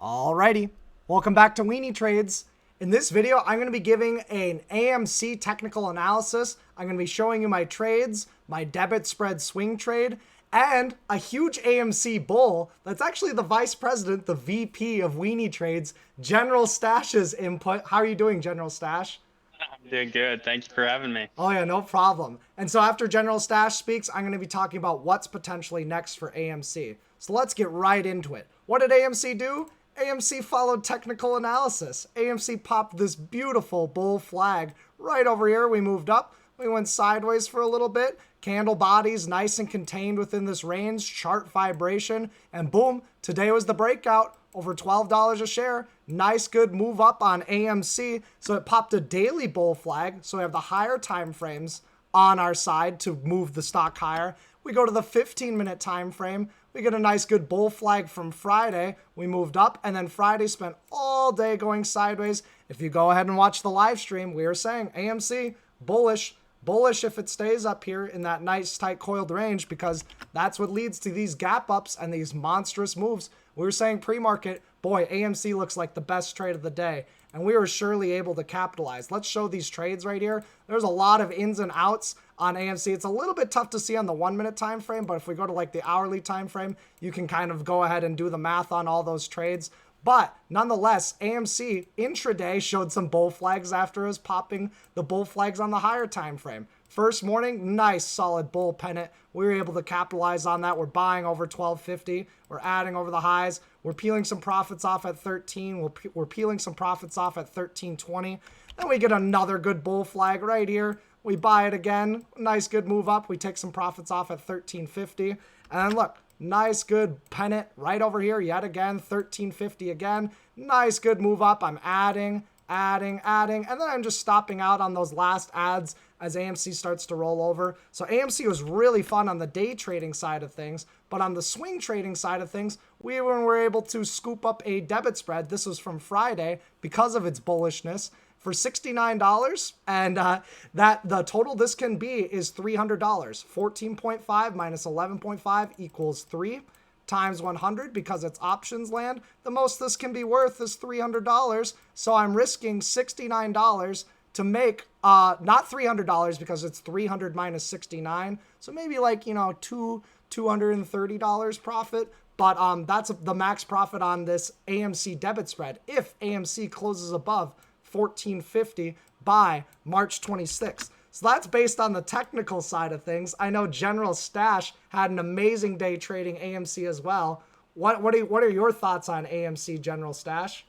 Alrighty, welcome back to Weenie Trades. In this video, I'm going to be giving an AMC technical analysis. I'm going to be showing you my trades, my debit spread swing trade, and a huge AMC bull that's actually the vice president, the VP of Weenie Trades, General Stash's input. How are you doing, General Stash? I'm doing good. Thank you for having me. Oh yeah, no problem. And so after General Stash speaks, I'm going to be talking about what's potentially next for AMC. So let's get right into it. What did AMC do? AMC followed technical analysis. AMC popped this beautiful bull flag right over here. We moved up. We went sideways for a little bit. Candle bodies nice and contained within this range. Chart vibration. And boom, today was the breakout. Over $12 a share. Nice, good move up on AMC. So it popped a daily bull flag. So we have the higher time frames on our side to move the stock higher. We go to the 15-minute time frame. We get a nice good bull flag from Friday. We moved up, and then Friday spent all day going sideways. If you go ahead and watch the live stream, we were saying AMC bullish. Bullish if it stays up here in that nice tight coiled range, because that's what leads to these gap ups and these monstrous moves. We were saying pre-market, boy, AMC looks like the best trade of the day, and we were surely able to capitalize. Let's show these trades right here. There's a lot of ins and outs on AMC. It's a little bit tough to see on the 1 minute time frame, but if we go to like the hourly time frame, you can kind of go ahead and do the math on all those trades. But nonetheless, AMC intraday showed some bull flags after us popping the bull flags on the higher time frame. First morning, nice solid bull pennant. We were able to capitalize on that. We're buying over 1250. We're adding over the highs. We're peeling some profits off at 13. We're peeling some profits off at 1320. Then we get another good bull flag right here. We buy it again. Nice good move up. We take some profits off at 1350. And then look, nice good pennant right over here yet again, 1350 again. Nice good move up. I'm adding, and then I'm just stopping out on those last adds as AMC starts to roll over. So AMC was really fun on the day trading side of things, but on the swing trading side of things, we were able to scoop up a debit spread. This was from Friday because of its bullishness for $69, and that the total this can be is $300. 14.5 minus 11.5 equals 3 times 100 because it's options land. The most this can be worth is $300, so I'm risking $69 to make not $300 because it's 300 minus 69, so maybe like, you know, $230 profit. But that's the max profit on this AMC debit spread if AMC closes above 1450 by March 26th. So that's based on the technical side of things. I know General Stash had an amazing day trading AMC as well. What are your thoughts on AMC, General Stash?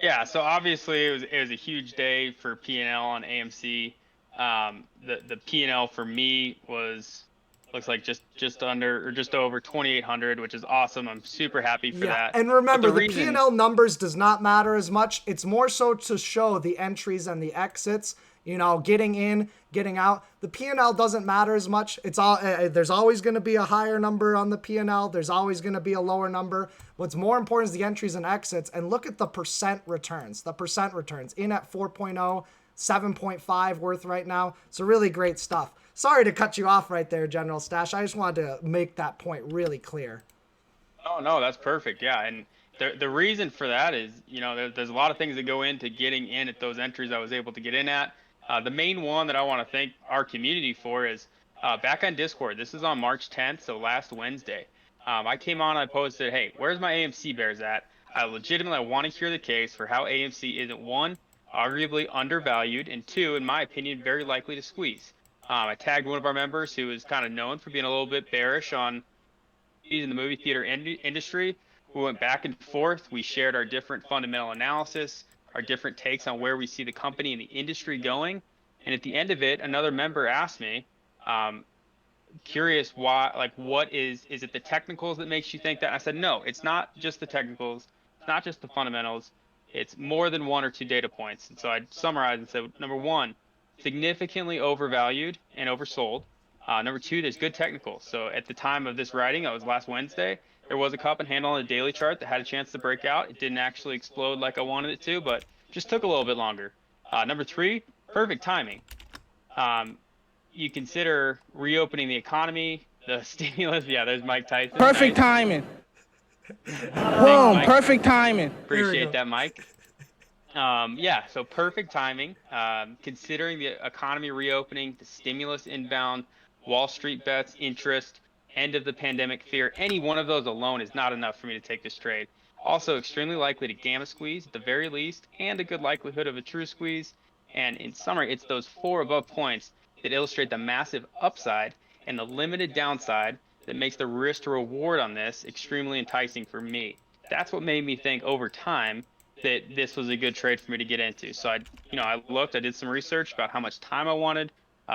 Yeah, so obviously it was a huge day for P&L on AMC. The P&L for me looks like just under or just over 2,800, which is awesome. I'm super happy for Yeah, that. and But remember, the the reason, P&L numbers does not matter as much. It's more so to show the entries and the exits, you know, getting in, getting out. The P&L doesn't matter as much. It's all there's always going to be a higher number on the P&L. There's always going to be a lower number. What's more important is the entries and exits, and look at the percent returns. The percent returns in at 4.0, 7.5 worth right now. So really great stuff. Sorry to cut you off right there, General Stash. I just wanted to make that point really clear. oh no, that's perfect. Yeah, and the reason for that is, there's a lot of things that go into getting in at those entries I was able to get in at. The main one that I want to thank our community for is back on Discord. This is on March 10th, so last Wednesday. I came on, I posted, hey, where's my AMC bears at? I legitimately want to hear the case for how AMC isn't, one, arguably undervalued, and two, in my opinion, very likely to squeeze. I tagged one of our members who is kind of known for being a little bit bearish on in the movie theater industry. We went back and forth. We shared our different fundamental analysis, our different takes on where we see the company and the industry going. And at the end of it, another member asked me, um, curious why, like, what is it the technicals that makes you think that? I said, no, it's not just the technicals. It's not just the fundamentals. It's more than one or two data points. And so I summarized and said, number one, significantly overvalued and oversold. Number two, there's good technicals. So at the time of this writing, that was last Wednesday, there was a cup and handle on the daily chart that had a chance to break out. It didn't actually explode like I wanted it to, but just took a little bit longer. Number three, perfect timing. Um, you consider reopening the economy, the stimulus. Yeah, there's Mike Tyson. Perfect Nice. timing. Boom, perfect timing. Appreciate that, Mike. Yeah, so perfect timing. Considering the economy reopening, the stimulus inbound, Wall Street bets, interest, end of the pandemic fear, any one of those alone is not enough for me to take this trade. Also, extremely likely to gamma squeeze at the very least, and a good likelihood of a true squeeze. And in summary, it's those four above points that illustrate the massive upside and the limited downside that makes the risk to reward on this extremely enticing for me. That's what made me think over time that this was a good trade for me to get into. So I looked, I did some research about how much time I wanted,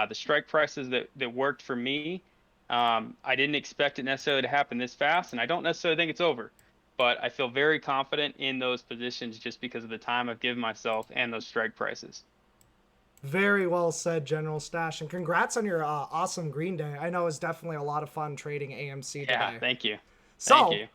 the strike prices that worked for me. I didn't expect it necessarily to happen this fast, and I don't necessarily think it's over, but I feel very confident in those positions just because of the time I've given myself and those strike prices. Very well said, General Stash, and congrats on your awesome green day. I know it was definitely a lot of fun trading AMC today. Yeah, thank you. So, Thank you.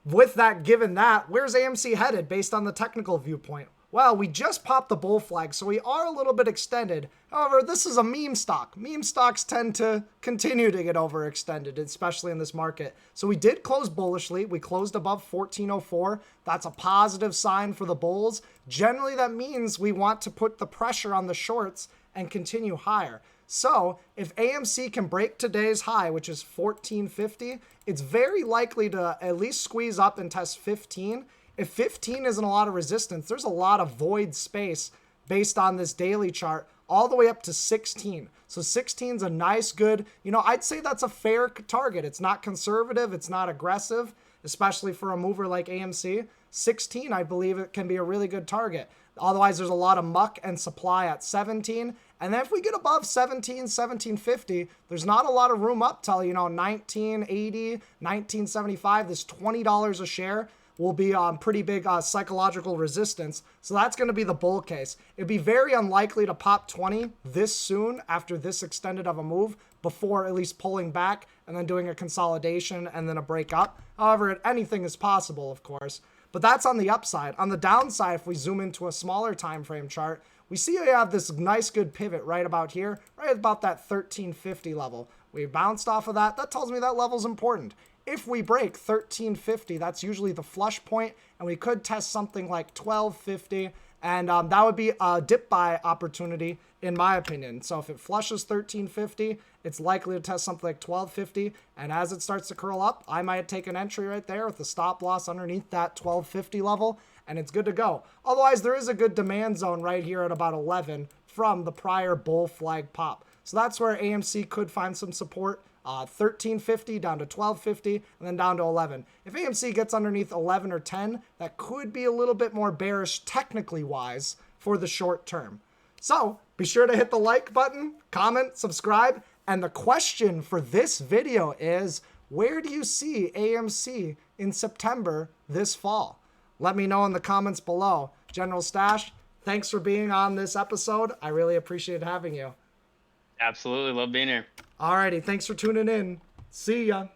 with that, given that, where's AMC headed based on the technical viewpoint? Well, we just popped the bull flag, so we are a little bit extended. However, this is a meme stock. Meme stocks tend to continue to get overextended, especially in this market. So we did close bullishly. We closed above 1404. That's a positive sign for the bulls. Generally, that means we want to put the pressure on the shorts and continue higher. So if AMC can break today's high, which is 1450, it's very likely to at least squeeze up and test 15. If 15 isn't a lot of resistance, there's a lot of void space based on this daily chart all the way up to 16. So 16 is a nice, good, I'd say that's a fair target. It's not conservative. It's not aggressive, especially for a mover like AMC. 16, I believe it can be a really good target. Otherwise, there's a lot of muck and supply at 17. And then if we get above 17, 1750, there's not a lot of room up till, 1980, 1975, this $20 a share will be pretty big psychological resistance. So that's going to be the bull case. It'd be very unlikely to pop 20 this soon after this extended of a move before at least pulling back and then doing a consolidation and then a break up. However, anything is possible, of course. But that's on the upside. On the downside, if we zoom into a smaller time frame chart, we see we have this nice good pivot right about here, right about that 1350 level. We bounced off of that. That tells me that level's important. If we break 1350, that's usually the flush point, and we could test something like 1250, and that would be a dip buy opportunity in my opinion. So if it flushes 1350, it's likely to test something like 1250, and as it starts to curl up, I might take an entry right there with the stop loss underneath that 1250 level, and it's good to go. Otherwise, there is a good demand zone right here at about 11 from the prior bull flag pop. So that's where AMC could find some support. 1350 down to 1250 and then down to 11. If AMC gets underneath 11 or 10, that could be a little bit more bearish technically wise for the short term. So be sure to hit the like button, comment, subscribe, and the question for this video is, where do you see AMC in September this fall? Let me know in the comments below. General Stash, thanks for being on this episode. I really appreciate having you. Absolutely. Love being here. Alrighty, thanks for tuning in. See ya.